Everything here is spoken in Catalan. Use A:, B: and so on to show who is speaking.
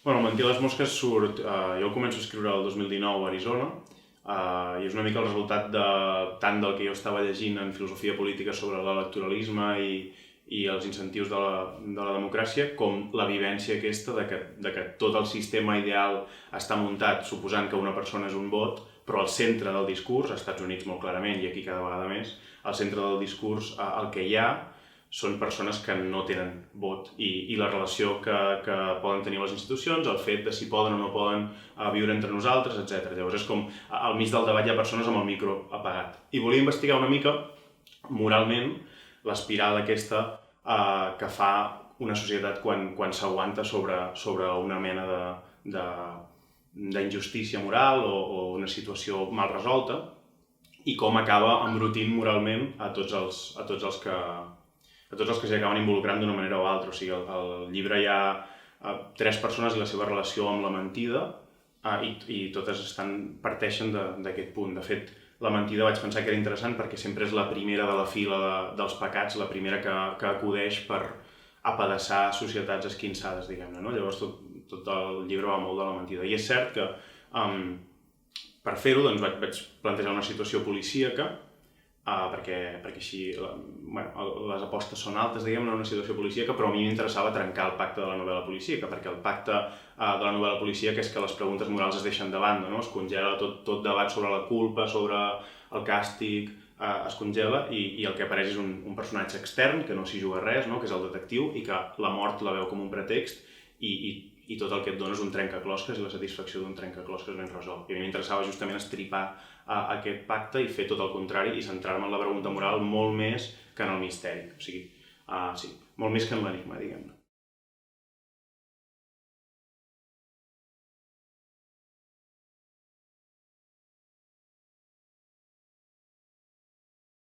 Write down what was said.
A: Bueno, el Mentir a les mosques surt... jo el començo a escriure el 2019 a Arizona i és una mica el resultat tant del que jo estava llegint en filosofia política sobre l'electoralisme i els incentius de la democràcia, com la vivència aquesta de que tot el sistema ideal està muntat suposant que una persona és un vot, però al centre del discurs, als Estats Units molt clarament i aquí cada vegada més, al centre del discurs el que hi ha són persones que no tenen vot i la relació que poden tenir les institucions, el fet de si poden o no poden viure entre nosaltres, etc. Llavors és com al mig del debat hi ha persones amb el micro apagat. I volia investigar una mica, moralment, l'espiral aquesta que fa una societat quan s'aguanta sobre una mena d'injustícia moral o una situació mal resolta i com acaba embrutint moralment a tots els que s'hi acaben involucrant d'una manera o altra. O sigui, al llibre hi ha 3 persones i la seva relació amb la mentida i totes parteixen d'aquest punt. De fet, la mentida vaig pensar que era interessant perquè sempre és la primera de la fila dels pecats, la primera que acudeix per apedaçar societats esquinçades, diguem-ne, no? Llavors tot el llibre va molt de la mentida. I és cert que per fer-ho doncs, vaig plantejar una situació policíaca perquè així les apostes són altes, diguem-ne, en una situació policíaca, però a mi m'interessava trencar el pacte de la novel·la policíaca, perquè el pacte de la novel·la policíaca és que les preguntes morals es deixen de banda, no? Es congela tot debat sobre la culpa, sobre el càstig, es congela i el que apareix és un personatge extern que no s'hi juga res, no? Que és el detectiu i que la mort la veu com un pretext i tot el que et dona és un trencaclosques i la satisfacció d'un trencaclosques ben resolt. I a mi m'interessava justament estripar aquest pacte i fer tot el contrari i centrar-me en la pregunta moral molt més que en el misteri. O sigui, sí, molt més que en l'enigma, diguem-ne.